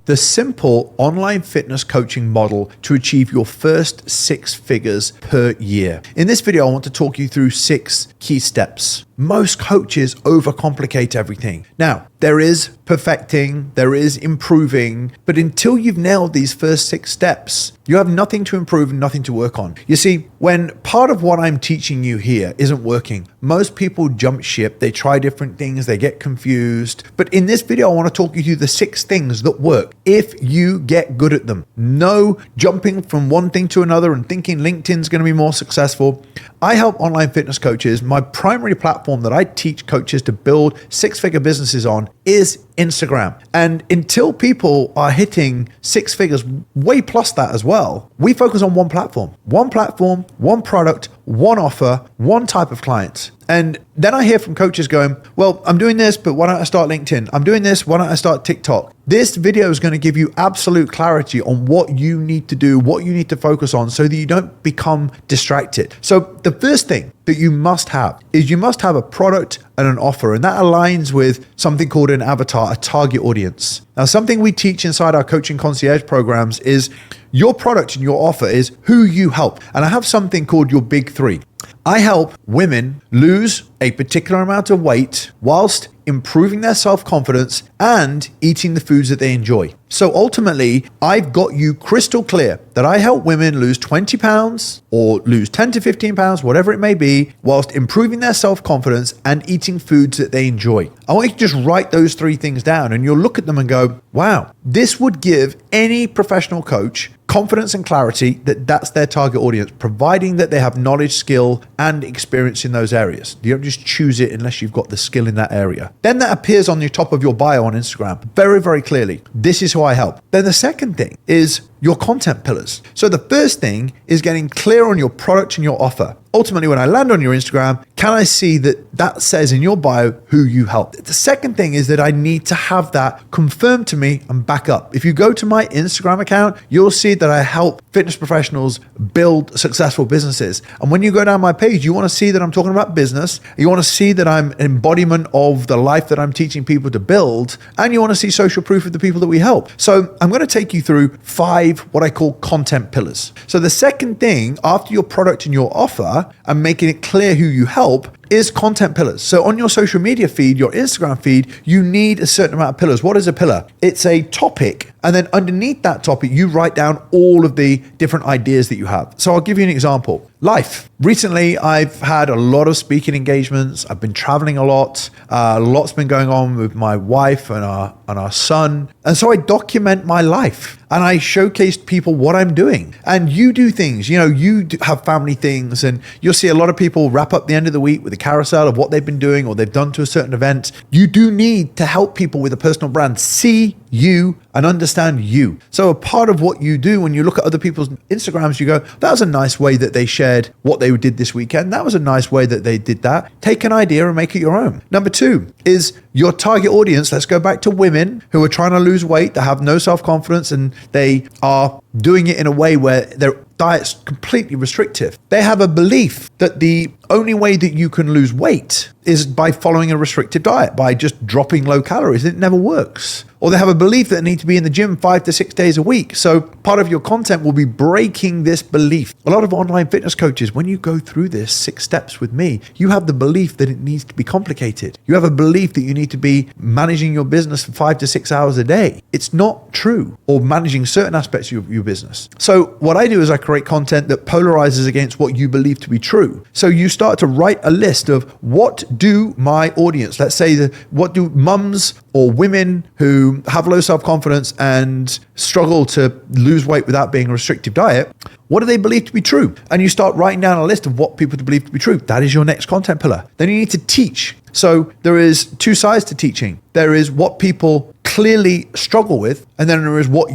the simple online fitness coaching model to achieve your first 6 figures per year. In this video, I want to talk you through 6 key steps. Most coaches overcomplicate everything. Now, there is perfecting, there is improving, but until you've nailed these first 6 steps, you have nothing to improve and nothing to work on. You see, when part of what I'm teaching you here isn't working, most people jump ship, they try different things, they get confused. But in this video, I want to talk you through the 6 things that work if you get good at them. No jumping from one thing to another and thinking LinkedIn's going to be more successful. I help online fitness coaches. My primary platform that I teach coaches to build 6-figure businesses on is Instagram. And until people are hitting 6 figures, way plus that as well, we focus on one platform, one product, one offer, one type of client. And then I hear from coaches going, well, I'm doing this, but why don't I start LinkedIn? I'm doing this, why don't I start TikTok? This video is going to give you absolute clarity on what you need to do, what you need to focus on so that you don't become distracted. So the first thing that you must have is you must have a product and an offer, and that aligns with something called an avatar, a target audience. Now, something we teach inside our coaching concierge programs is your product and your offer is who you help. And I have something called your big 3. I help women lose a particular amount of weight whilst improving their self-confidence and eating the foods that they enjoy. So ultimately, I've got you crystal clear that I help women lose 20 pounds or lose 10 to 15 pounds, whatever it may be, whilst improving their self-confidence and eating foods that they enjoy. I want you to just write those 3 things down and you'll look at them and go, wow, this would give any professional coach confidence and clarity that that's their target audience, providing that they have knowledge, skill, and experience in those areas. You don't just choose it unless you've got the skill in that area. Then that appears on the top of your bio on Instagram very, very clearly. This is who I help. Then the second thing is your content pillars. So the first thing is getting clear on your product and your offer. Ultimately, when I land on your Instagram, can I see that says in your bio who you help? The second thing is that I need to have that confirmed to me and back up. If you go to my Instagram account, you'll see that I help fitness professionals build successful businesses. And when you go down my page, you want to see that I'm talking about business. You want to see that I'm an embodiment of the life that I'm teaching people to build. And you want to see social proof of the people that we help. So I'm going to take you through 5 what I call content pillars. So the second thing after your product and your offer and making it clear who you help is content pillars. So on your social media feed, your Instagram feed, you need a certain amount of pillars. What is a pillar? It's a topic, and then underneath that topic, you write down all of the different ideas that you have. So I'll give you an example. Life. Recently, I've had a lot of speaking engagements. I've been traveling a lot. Lots been going on with my wife and our son. And so I document my life and I showcase people what I'm doing. And you do things, you have family things, and you'll see a lot of people wrap up the end of the week with a carousel of what they've been doing or they've done to a certain event. You do need to help people with a personal brand see you and understand you. So a part of what you do when you look at other people's Instagrams, you go, that was a nice way that they shared what they did this weekend. That was a nice way that they did that. Take an idea and make it your own. Number 2 is your target audience. Let's go back to women who are trying to lose weight, that have no self-confidence, and they are doing it in a way where their diet's completely restrictive. They have a belief that the only way that you can lose weight is by following a restrictive diet, by just dropping low calories. It never works. Or they have a belief that they need to be in the gym 5 to 6 days a week. So part of your content will be breaking this belief. A lot of online fitness coaches, when you go through this 6 steps with me, you have the belief that it needs to be complicated. You have a belief that you need to be managing your business for 5 to 6 hours a day. It's not true. Or managing certain aspects of your business. So what I do is I create content that polarizes against what you believe to be true. So you start to write a list of what do my audience, let's say what do mums or women who have low self-confidence and struggle to lose weight without being a restrictive diet, what do they believe to be true? And you start writing down a list of what people believe to be true. That is your next content pillar. Then you need to teach. So there is 2 sides to teaching. There is what people clearly struggle with, and then there is what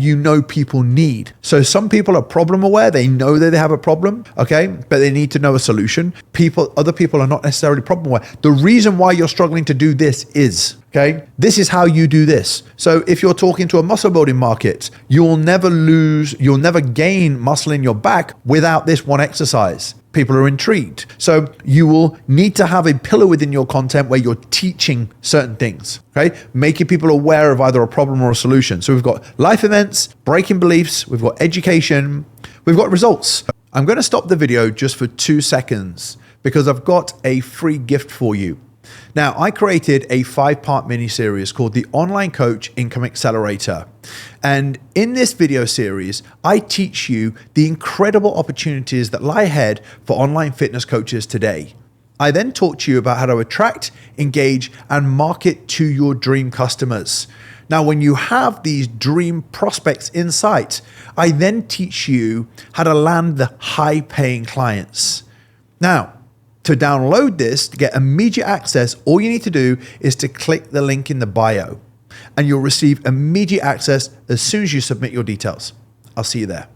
people need. So some people are problem aware. They know that they have a problem, okay, but they need to know a solution. Other people are not necessarily problem aware. The reason why you're struggling to do this is, okay, this is how you do this. So if you're talking to a muscle building market, you'll never gain muscle in your back without this one exercise. people are intrigued. So you will need to have a pillar within your content where you're teaching certain things, okay? Making people aware of either a problem or a solution. So we've got life events, breaking beliefs, we've got education, we've got results. I'm going to stop the video just for 2 seconds because I've got a free gift for you. Now, I created a 5-part mini series called the Online Coach Income Accelerator. And in this video series, I teach you the incredible opportunities that lie ahead for online fitness coaches today. I then talk to you about how to attract, engage, and market to your dream customers. Now, when you have these dream prospects in sight, I then teach you how to land the high-paying clients. Now, to download this, to get immediate access, all you need to do is to click the link in the bio and you'll receive immediate access as soon as you submit your details. I'll see you there.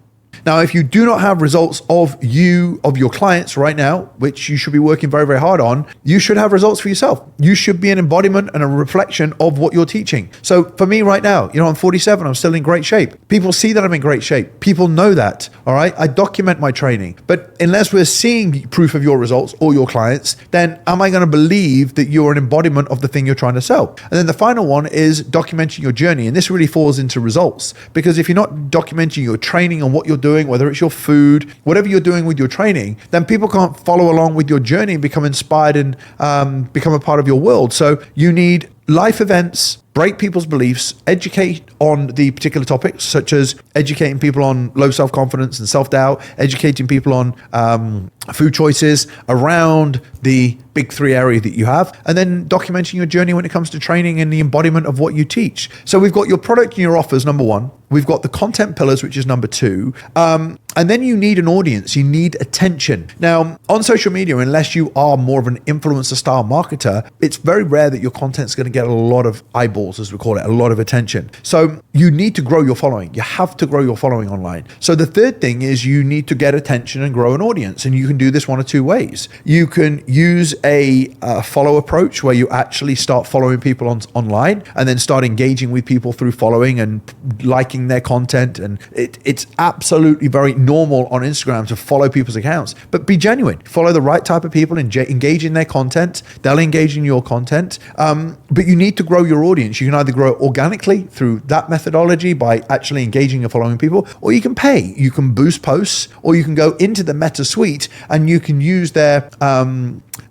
Now, if you do not have results of your clients right now, which you should be working very, very hard on, you should have results for yourself. You should be an embodiment and a reflection of what you're teaching. So for me right now, I'm 47, I'm still in great shape. People see that I'm in great shape. People know that, all right? I document my training. But unless we're seeing proof of your results or your clients, then am I going to believe that you're an embodiment of the thing you're trying to sell? And then the final one is documenting your journey. And this really falls into results, because if you're not documenting your training and what you're doing, whether it's your food, whatever you're doing with your training, then people can't follow along with your journey and become inspired and become a part of your world. So you need life events, break people's beliefs, educate on the particular topics, such as educating people on low self-confidence and self-doubt, educating people on food choices around the big 3 area that you have, and then documenting your journey when it comes to training and the embodiment of what you teach. So we've got your product and your offers, number 1. We've got the content pillars, which is number 2. And then you need an audience. You need attention. Now, on social media, unless you are more of an influencer style marketer, it's very rare that your content's going to get a lot of eyeballs, as we call it, a lot of attention. So you need to grow your following. You have to grow your following online. So the third thing is you need to get attention and grow an audience. And you can do this one of 2 ways. You can use a follow approach where you actually start following people online and then start engaging with people through following and liking their content. And it's absolutely very normal on Instagram to follow people's accounts, but be genuine. Follow the right type of people and engage in their content. They'll engage in your content. But you need to grow your audience. You can either grow it organically through that methodology by actually engaging and following people, or you can pay. You can boost posts, or you can go into the Meta suite and you can use their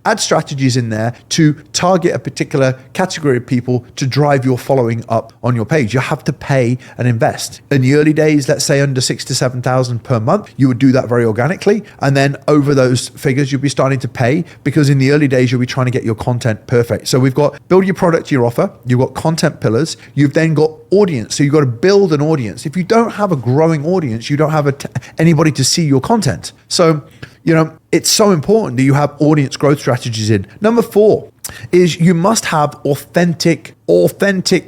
ad strategies in there to target a particular category of people to drive your following up on your page. You have to pay and invest. In the early days, let's say under 6,000 to 7,000 per month, you would do that very organically. And then over those figures, you'll be starting to pay, because in the early days, you'll be trying to get your content perfect. So we've got build your product, your offer, you've got content pillars, you've then got audience. So you've got to build an audience. If you don't have a growing audience, you don't have anybody to see your content. So, it's so important that you have audience growth strategies in. Number 4 is you must have authentic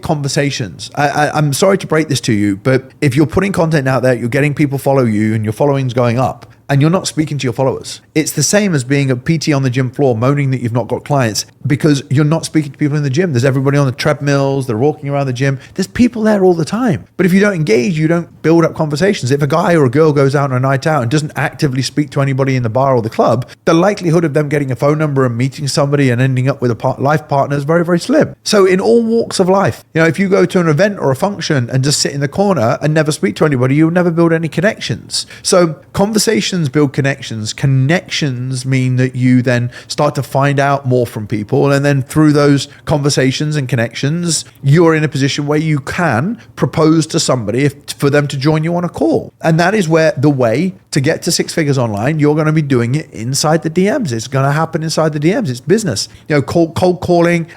conversations. I'm sorry to break this to you, but if you're putting content out there, you're getting people follow you and your following's going up, and you're not speaking to your followers. It's the same as being a PT on the gym floor moaning that you've not got clients because you're not speaking to people in the gym. There's everybody on the treadmills, they're walking around the gym. There's people there all the time. But if you don't engage, you don't build up conversations. If a guy or a girl goes out on a night out and doesn't actively speak to anybody in the bar or the club, the likelihood of them getting a phone number and meeting somebody and ending up with a life partner is very, very slim. So in all walks of life, if you go to an event or a function and just sit in the corner and never speak to anybody, you'll never build any connections. So conversations build connections. Connections mean that you then start to find out more from people. And then through those conversations and connections, you're in a position where you can propose to somebody for them to join you on a call. And that is where the way to get to 6 figures online, you're going to be doing it inside the DMs. It's going to happen inside the DMs. It's business. Cold calling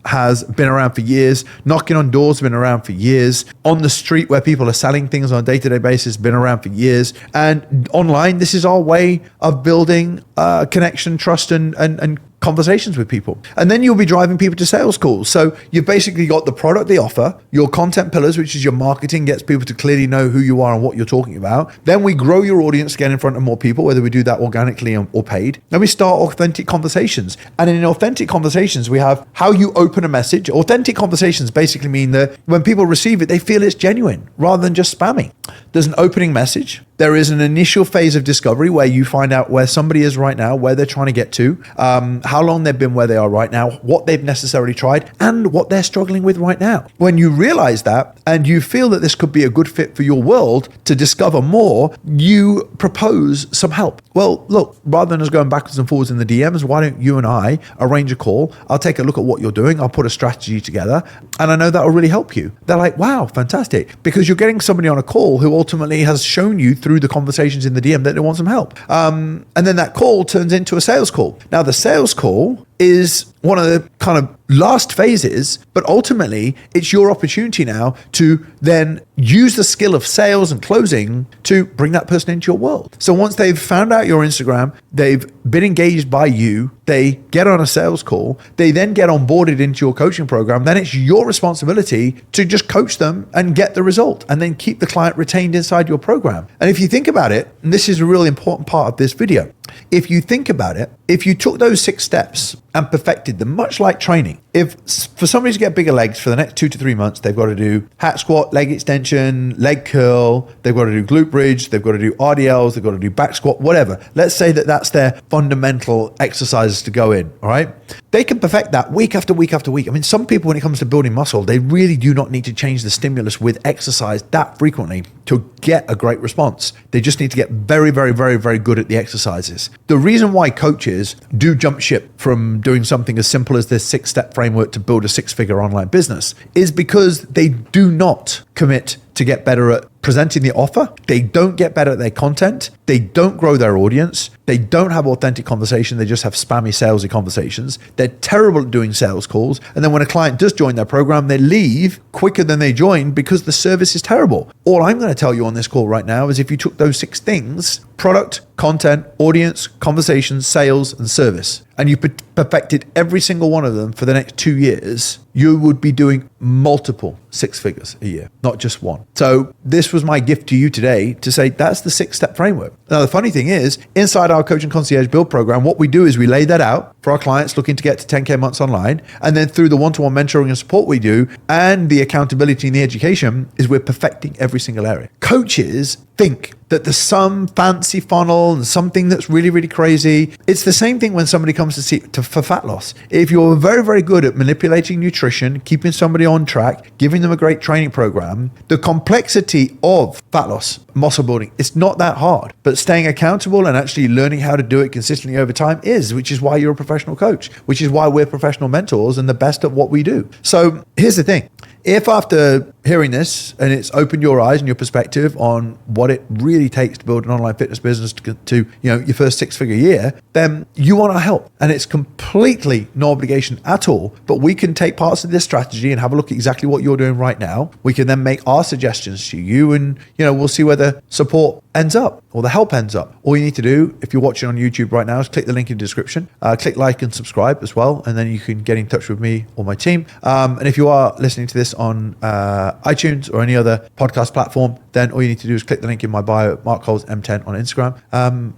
has been around for years. Knocking on doors has been around for years. On the street where people are selling things on a day-to-day basis has been around for years. And online, this is our way of building connection, trust, and conversations with people. And then you'll be driving people to sales calls. So you've basically got the product, the offer, your content pillars, which is your marketing, gets people to clearly know who you are and what you're talking about. Then we grow your audience, get in front of more people, whether we do that organically or paid. Then we start authentic conversations. And in authentic conversations, we have how you open a message. Authentic conversations basically mean that when people receive it, they feel it's genuine rather than just spammy. There's an opening message. There is an initial phase of discovery where you find out where somebody is right now, where they're trying to get to, how long they've been where they are right now, what they've necessarily tried, and what they're struggling with right now. When you realize that and you feel that this could be a good fit for your world to discover more, you propose some help. Well, look, rather than us going backwards and forwards in the DMs, why don't you and I arrange a call? I'll take a look at what you're doing. I'll put a strategy together, and I know that will really help you. They're like, wow, fantastic. Because you're getting somebody on a call who ultimately has shown you through the conversations in the DM that they want some help. And then that call turns into a sales call. Now, the sales call is one of the kind of last phases, but ultimately it's your opportunity now to then use the skill of sales and closing to bring that person into your world. So once they've found out your Instagram, they've been engaged by you, they get on a sales call, they then get onboarded into your coaching program, then it's your responsibility to just coach them and get the result and then keep the client retained inside your program. And if you think about it, and this is a really important part of this video, if you think about it, if you took those 6 steps and perfected them, much like training, if for somebody to get bigger legs for the next 2 to 3 months, they've got to do hack squat, leg extension, leg curl, they've got to do glute bridge, they've got to do RDLs, they've got to do back squat, whatever. Let's say that that's their fundamental exercises to go in, all right? They can perfect that week after week after week. I mean, some people, when it comes to building muscle, they really do not need to change the stimulus with exercise that frequently to get a great response. They just need to get very, very, very, very good at the exercises. The reason why coaches do jump ship from doing something as simple as this 6-step framework to build a 6-figure online business is because they do not commit to get better at presenting the offer. They don't get better at their content. They don't grow their audience. They don't have authentic conversation. They just have spammy, salesy conversations. They're terrible at doing sales calls. And then when a client does join their program, they leave quicker than they joined because the service is terrible. All I'm going to tell you on this call right now is if you took those 6 things, product, content, audience, conversation, sales, and service, and you perfected every single one of them for the next 2 years, you would be doing multiple 6 figures a year, not just one. So this was my gift to you today to say that's the 6-step framework. Now, the funny thing is, inside our Coaching Concierge Build program, what we do is we lay that out for our clients looking to get to 10K months online. And then through the one-to-one mentoring and support we do and the accountability and the education is we're perfecting every single area. Coaches think that there's some fancy funnel and something that's really, really crazy. It's the same thing when somebody comes for fat loss. If you're very, very good at manipulating nutrition, keeping somebody on track, giving them a great training program, the complexity of fat loss, muscle building, it's not that hard. But staying accountable and actually learning how to do it consistently over time is, which is why you're a professional coach, which is why we're professional mentors and the best at what we do. So here's the thing. If after hearing this and it's opened your eyes and your perspective on what it really takes to build an online fitness business to your first 6-figure year, then you want our help. And it's completely no obligation at all. But we can take parts of this strategy and have a look at exactly what you're doing right now. We can then make our suggestions to you and we'll see where the support ends up or the help ends up. All you need to do, if you're watching on YouTube right now, is click the link in the description, click like and subscribe as well, and then you can get in touch with me or my team. And if you are listening to this on iTunes or any other podcast platform, then all you need to do is click the link in my bio, Mark Coles M10 on Instagram,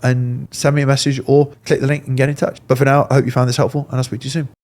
and send me a message or click the link and get in touch. But for now, I hope you found this helpful, and I'll speak to you soon.